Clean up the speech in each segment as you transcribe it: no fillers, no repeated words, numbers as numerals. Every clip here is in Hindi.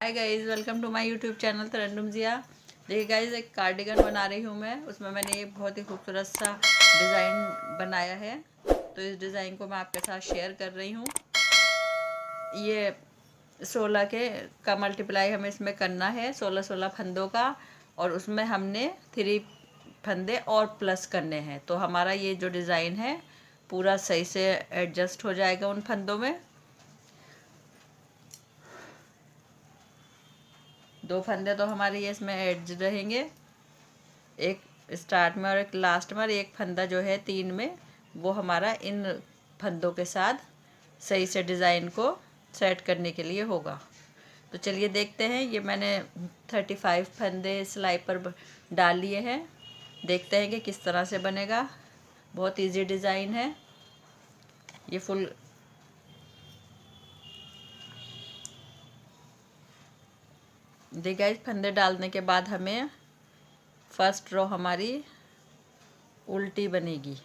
Hi guys, welcome to my YouTube channel Tarannum Jiya. देखिए गाइस, एक कार्डिगन बना रही हूँ मैं। उसमें मैंने ये बहुत ही खूबसूरत सा डिज़ाइन बनाया है, तो इस डिज़ाइन को मैं आपके साथ शेयर कर रही हूँ। ये 16 के का मल्टीप्लाई हमें इसमें करना है, 16 फंदों का, और उसमें हमने 3 फंदे और प्लस करने हैं। तो हमारा ये जो डिज़ाइन है पूरा सही से एडजस्ट हो जाएगा उन फंदों में। 2 फंदे तो हमारे ये इसमें एड्ज रहेंगे, एक स्टार्ट में और एक लास्ट में, और एक फंदा जो है 3 में, वो हमारा इन फंदों के साथ सही से डिज़ाइन को सेट करने के लिए होगा। तो चलिए देखते हैं। ये मैंने 35 फंदे सिलाई पर डाल लिए हैं। देखते हैं कि किस तरह से बनेगा। बहुत इजी डिज़ाइन है ये। फुल देखिए इस फंदे डालने के बाद हमें फर्स्ट रो हमारी उल्टी बनेगी।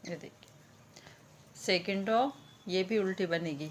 ये देखिए सेकंड रो, ये भी उल्टी बनेगी।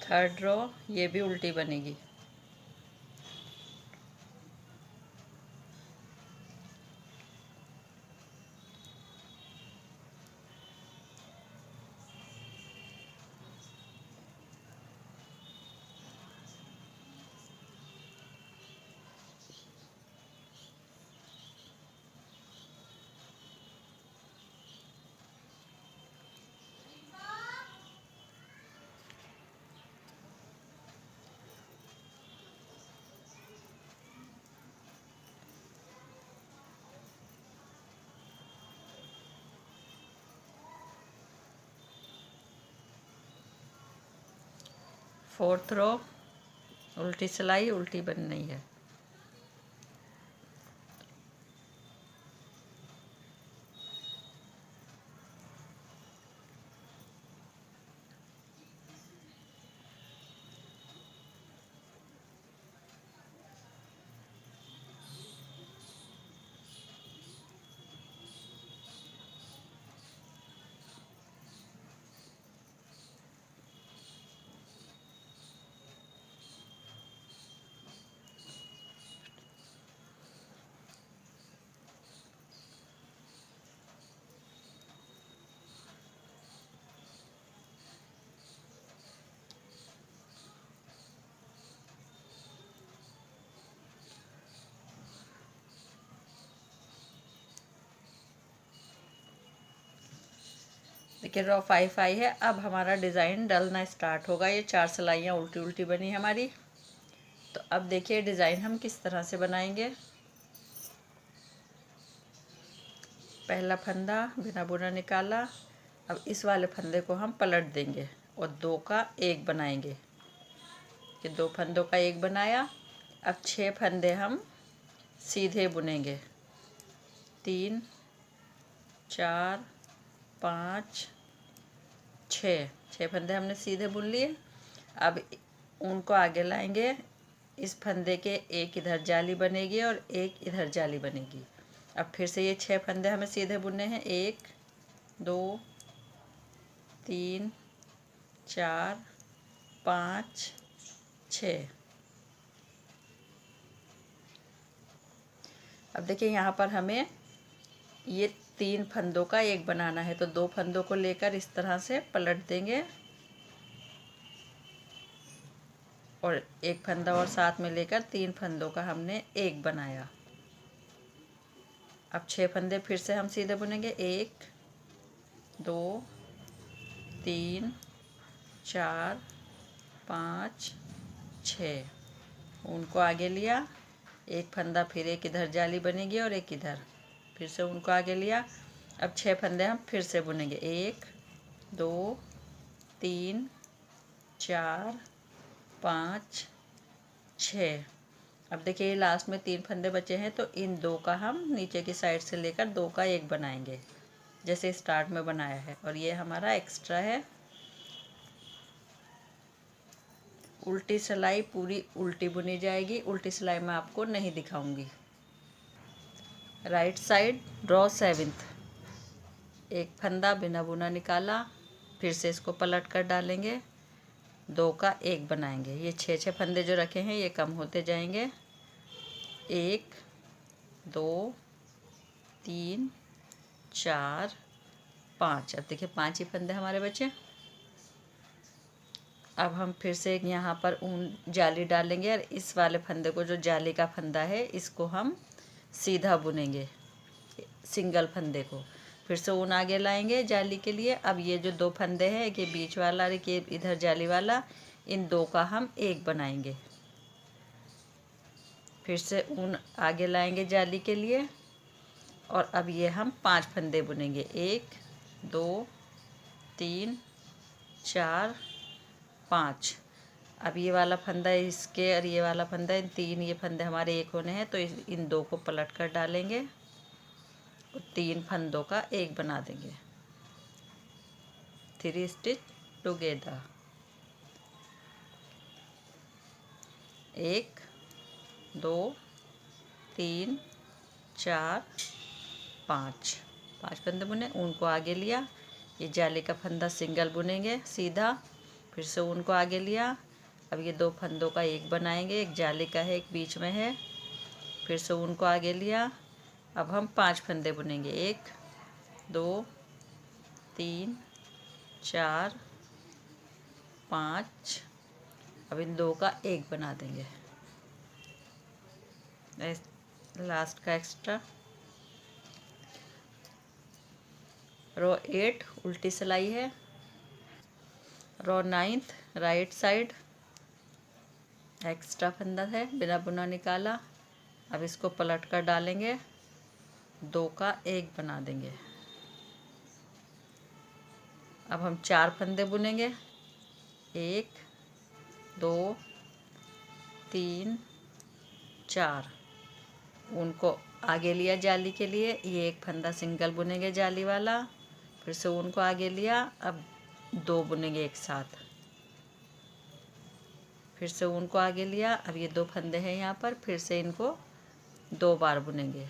थर्ड रो, ये भी उल्टी बनेगी। फोर्थ रो, उल्टी सिलाई, उल्टी बन रही है। देखिए रॉ 5 आई है। अब हमारा डिज़ाइन डलना स्टार्ट होगा। ये 4 सिलाइयाँ उल्टी उल्टी बनी हमारी। तो अब देखिए डिज़ाइन हम किस तरह से बनाएंगे। पहला फंदा बिना बुना निकाला। अब इस वाले फंदे को हम पलट देंगे और 2 का 1 बनाएंगे। ये 2 फंदों का 1 बनाया। अब 6 फंदे हम सीधे बुनेंगे। 3 4 5 6 फंदे हमने सीधे बुन लिए। अब उनको आगे लाएंगे। इस फंदे के एक इधर जाली बनेगी और एक इधर जाली बनेगी। अब फिर से ये 6 फंदे हमें सीधे बुनने हैं। 1 2 3 4 5 6। अब देखिए यहाँ पर हमें ये 3 फंदों का 1 बनाना है। तो 2 फंदों को लेकर इस तरह से पलट देंगे और 1 फंदा और साथ में लेकर 3 फंदों का हमने 1 बनाया। अब 6 फंदे फिर से हम सीधे बुनेंगे। 1 2 3 4 5 6। उनको आगे लिया। 1 फंदा फिर एक इधर जाली बनेगी और एक इधर। फिर से उनको आगे लिया। अब 6 फंदे हम फिर से बुनेंगे। 1 2 3 4 5 6। अब देखिए ये लास्ट में 3 फंदे बचे हैं। तो इन 2 का हम नीचे की साइड से लेकर 2 का 1 बनाएंगे जैसे स्टार्ट में बनाया है। और ये हमारा एक्स्ट्रा है। उल्टी सिलाई पूरी उल्टी बुनी जाएगी। उल्टी सिलाई मैं आपको नहीं दिखाऊंगी। Right side draw 7th। 1 फंदा बिना बुना निकाला। फिर से इसको पलट कर डालेंगे। 2 का 1 बनाएंगे। ये 6 फंदे जो रखे हैं ये कम होते जाएंगे। 1 2 3 4 5। अब देखिए 5 ही फंदे हमारे बचे। अब हम फिर से एक यहाँ पर ऊन जाली डालेंगे और इस वाले फंदे को जो जाली का फंदा है इसको हम सीधा बुनेंगे सिंगल फंदे को। फिर से ऊन आगे लाएंगे जाली के लिए। अब ये जो 2 फंदे हैं, एक ये बीच वाला और एक ये इधर जाली वाला, इन 2 का हम 1 बनाएंगे। फिर से ऊन आगे लाएंगे जाली के लिए और अब ये हम 5 फंदे बुनेंगे। 1 2 3 4 5। अब ये वाला फंदा इसके और ये वाला फंदा, इन 3 ये फंदे हमारे 1 होने हैं। तो इन 2 को पलट कर डालेंगे और 3 फंदों का 1 बना देंगे। 3 स्टिच टुगेदर। 1 2 3 4 5 फंदे बुने। ऊन को आगे लिया। ये जाली का फंदा सिंगल बुनेंगे सीधा। फिर से ऊन को आगे लिया। अब ये 2 फंदों का 1 बनाएंगे। एक जाली का है, एक बीच में है। फिर से ऊन को आगे लिया। अब हम 5 फंदे बुनेंगे। 1 2 3 4 5। अब इन 2 का 1 बना देंगे। लास्ट का एक्स्ट्रा। रो 8 उल्टी सिलाई है। रो 9th राइट साइड एक्स्ट्रा फंदा है, बिना बुना निकाला। अब इसको पलट कर डालेंगे। 2 का 1 बना देंगे। अब हम 4 फंदे बुनेंगे। 1 2 3 4। उनको आगे लिया जाली के लिए। ये 1 फंदा सिंगल बुनेंगे जाली वाला। फिर से उनको आगे लिया। अब 2 बुनेंगे एक साथ। फिर से उनको आगे लिया। अब ये 2 फंदे हैं यहाँ पर। फिर से इनको 2 बार बुनेंगे।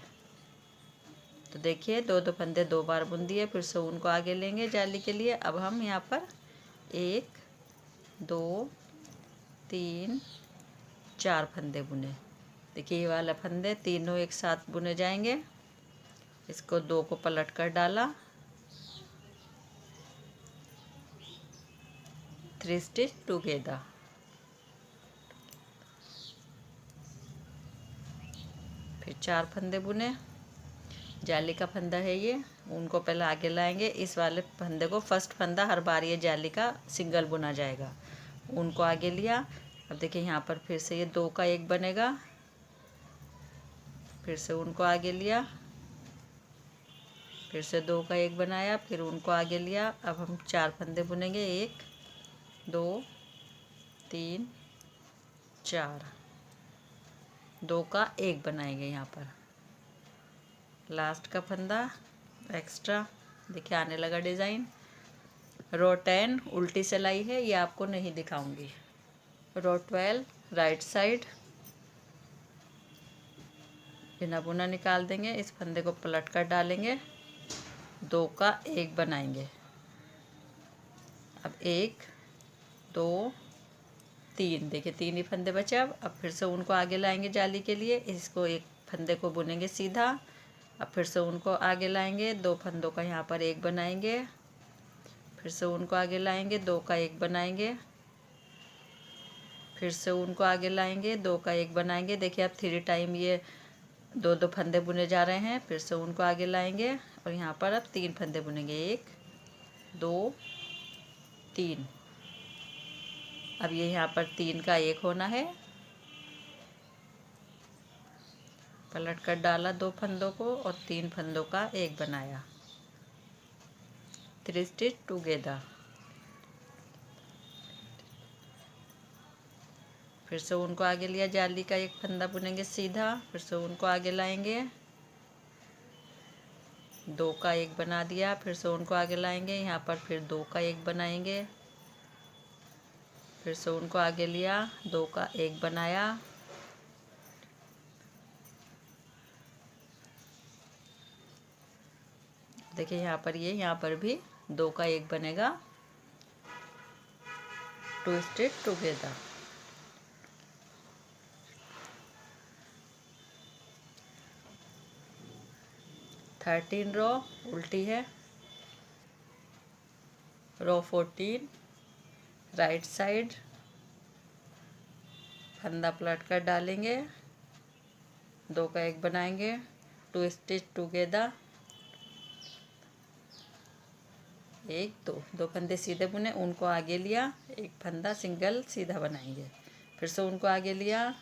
तो देखिए 2 फंदे 2 बार बुन दिए। फिर से उनको आगे लेंगे जाली के लिए। अब हम यहाँ पर 1 2 3 4 फंदे बुने। देखिए ये वाला फंदे तीनों एक साथ बुने जाएंगे। इसको 2 को पलट कर डाला। 3 स्टिच टुगेदर। फिर 4 फंदे बुने। जाली का फंदा है ये, उनको पहले आगे लाएंगे। इस वाले फंदे को फर्स्ट फंदा हर बार ये जाली का सिंगल बुना जाएगा। उनको आगे लिया। अब देखिए यहाँ पर फिर से ये 2 का 1 बनेगा। फिर से उनको आगे लिया, फिर से 2 का 1 बनाया, फिर उनको आगे लिया। अब हम 4 फंदे बुनेंगे, 1 2 3 4, 2 का 1 बनाएंगे यहाँ पर। लास्ट का फंदा एक्स्ट्रा, देखिए आने लगा डिज़ाइन। रो 10 उल्टी सिलाई है, ये आपको नहीं दिखाऊंगी। रो 12 राइट साइड, बिना बुना निकाल देंगे। इस फंदे को पलट कर डालेंगे, 2 का 1 बनाएंगे। अब 1 2 3, देखिए 3 ही फंदे बचे। अब फिर से उनको आगे लाएंगे जाली के लिए। इसको एक फंदे को बुनेंगे सीधा। अब फिर से उनको आगे लाएंगे, 2 फंदों का यहाँ पर 1 बनाएंगे। फिर से उनको आगे लाएंगे, 2 का 1 बनाएंगे। फिर से उनको आगे लाएंगे, 2 का 1 बनाएंगे। देखिए अब 3 टाइम ये 2 फंदे बुने जा रहे हैं। फिर से उनको आगे लाएंगे और यहाँ पर अब 3 फंदे बुनेंगे, 1 2 3। अब ये यहाँ पर 3 का 1 होना है। पलट कर डाला 2 फंदों को और 3 फंदों का 1 बनाया। 3 स्टिच टुगेदर। फिर से उनको आगे लिया, जाली का 1 फंदा बुनेंगे सीधा। फिर से उनको आगे लाएंगे, 2 का 1 बना दिया। फिर से उनको आगे लाएंगे, यहाँ पर फिर 2 का 1 बनाएंगे। फिर से उनको आगे लिया, 2 का 1 बनाया। देखिए यहाँ पर भी 2 का 1 बनेगा। 2 स्टिच टुगेदर। थर्टीन रो उल्टी है। रो 14 राइट साइड, फंदा पलट कर डालेंगे, 2 का 1 बनाएंगे। 2 स्टिच टुगेदर। 1 2 फंदे सीधे बुने, उनको आगे लिया, 1 फंदा सिंगल सीधा बनाएंगे। फिर से उनको आगे लिया,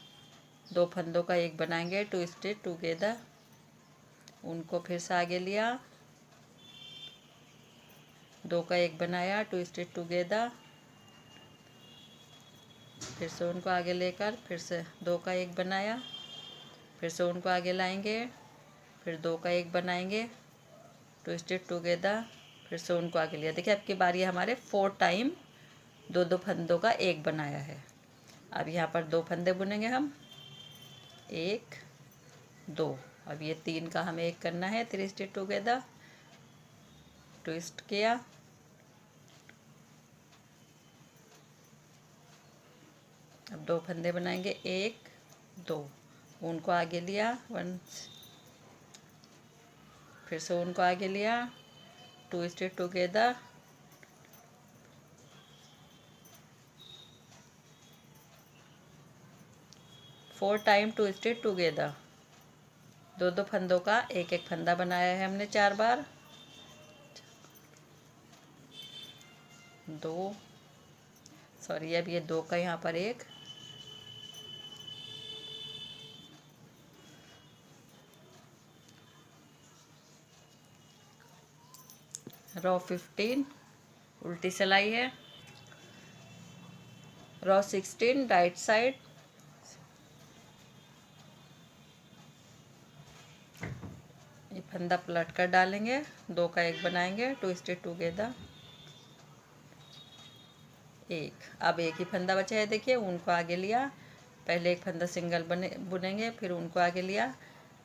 2 फंदों का 1 बनाएंगे। 2 स्टिच टुगेदर। उनको फिर से आगे लिया, 2 का 1 बनाया। 2 स्टिच टुगेदर। फिर से उनको आगे लेकर फिर से 2 का 1 बनाया। फिर से उनको आगे लाएंगे, फिर 2 का 1 बनाएंगे। 2 स्टिच टुगेदर। फिर से उनको आगे लिया। देखिए अब की बारी हमारे 4 टाइम 2 फंदों का 1 बनाया है। अब यहाँ पर 2 फंदे बुनेंगे हम, 1 2। अब ये 3 का हमें 1 करना है। 3 स्टिच टुगेदर, ट्विस्ट किया, अब 2 फंदे बनाएंगे, 1 2। उनको आगे लिया, 1। फिर से उनको आगे लिया, 2 stitch together. Four time 2 stitch together. 2 फंदों का 1 फंदा बनाया है हमने 4 बार। 2 सॉरी, अब ये 2 का यहाँ पर 1। रो 15 उल्टी सिलाई है। रो 16 राइट साइड, ये फंदा पलट कर डालेंगे, 2 का 1 बनाएंगे। 2 स्टिच टुगेदर, 1। अब 1 ही फंदा बचा है। देखिए उनको आगे लिया, पहले 1 फंदा सिंगल बुनेंगे, फिर उनको आगे लिया।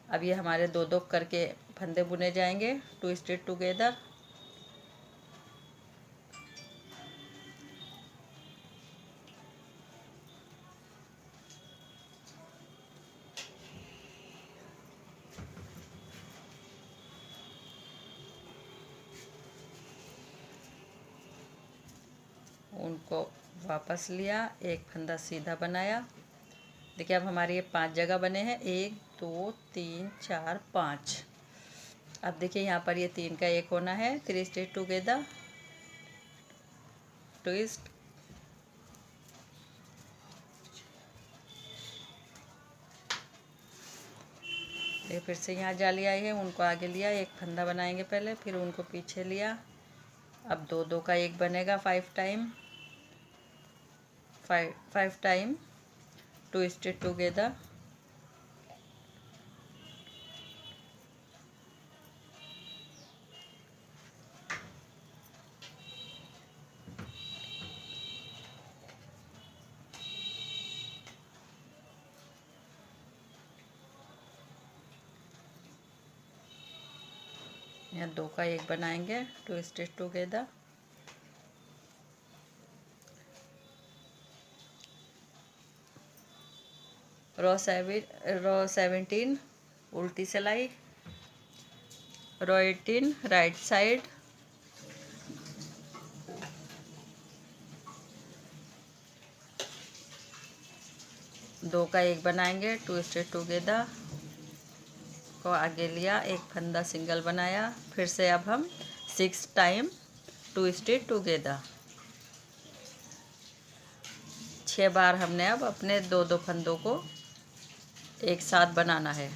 अब ये हमारे 2 करके फंदे बुने जाएंगे। 2 स्टिच टुगेदर। उनको वापस लिया, 1 फंदा सीधा बनाया। देखिए अब हमारे ये 5 जगह बने हैं, 1 2 3 4 5। अब देखिए यहाँ पर ये 3 का 1 होना है। 3 स्टिच टुगेदर, ट्विस्ट, ये फिर से यहाँ जाली आई है, उनको आगे लिया, एक फंदा बनाएंगे पहले, फिर उनको पीछे लिया। अब 2 का 1 बनेगा 5 टाइम, 5 टाइम ट्विस्टेड टुगेदर, यहाँ 2 का 1 बनाएंगे ट्विस्टेड टुगेदर, रो 17 उल्टी सिलाई, रो 18 राइट साइड, दो का 1 बनाएंगे ट्विस्टेड टुगेदर, को आगे लिया, एक फंदा सिंगल बनाया, फिर से अब हम 6 टाइम ट्विस्टेड टुगेदर, 6 बार हमने अब अपने 2 फंदों को एक साथ बनाना है।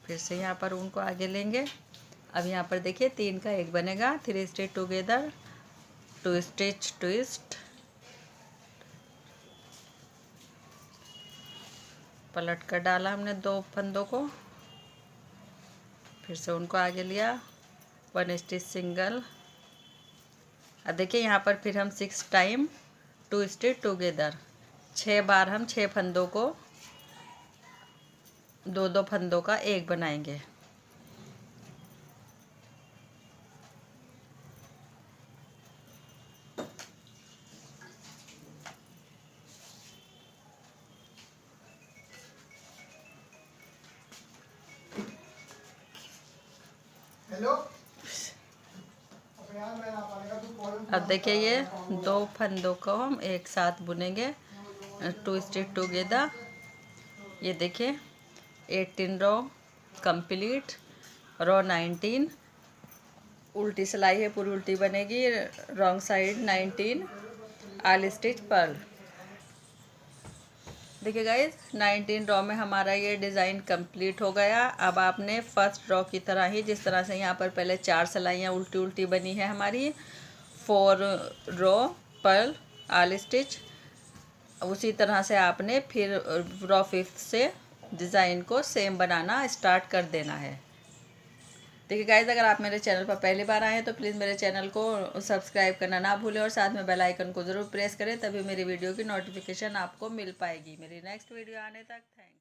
फिर से यहाँ पर उनको आगे लेंगे। अब यहाँ पर देखिए 3 का 1 बनेगा, 3 स्टिच टुगेदर, 2 स्टिच ट्विस्ट, पलट कर डाला हमने 2 फंदों को, फिर से उनको आगे लिया, 1 स्टिच सिंगल। अब देखिए यहाँ पर फिर हम 6 टाइम 2 स्टिच टुगेदर, 6 बार हम 6 फंदों को 2 फंदों का 1 बनाएंगे। हेलो, अब देखिए ये 2 फंदों को हम एक साथ बुनेंगे 2 स्टिच टुगेदर। ये देखिए 18 रो कंप्लीट, रो 19 उल्टी सिलाई है, पूरी उल्टी बनेगी, रॉन्ग साइड 19 आल स्टिच पर्ल। देखिए गाइज 19 रो में हमारा ये डिज़ाइन कंप्लीट हो गया। अब आपने फर्स्ट रो की तरह ही, जिस तरह से यहाँ पर पहले 4 सिलाइयाँ उल्टी उल्टी बनी है हमारी, 4 रो पर्ल आल स्टिच, उसी तरह से आपने फिर रो 5 से डिज़ाइन को सेम बनाना स्टार्ट कर देना है। देखिए गाइज अगर आप मेरे चैनल पर पहली बार आए हैं तो प्लीज़ मेरे चैनल को सब्सक्राइब करना ना भूलें और साथ में बेल आइकन को ज़रूर प्रेस करें, तभी मेरी वीडियो की नोटिफिकेशन आपको मिल पाएगी। मेरी नेक्स्ट वीडियो आने तक थैंक्स।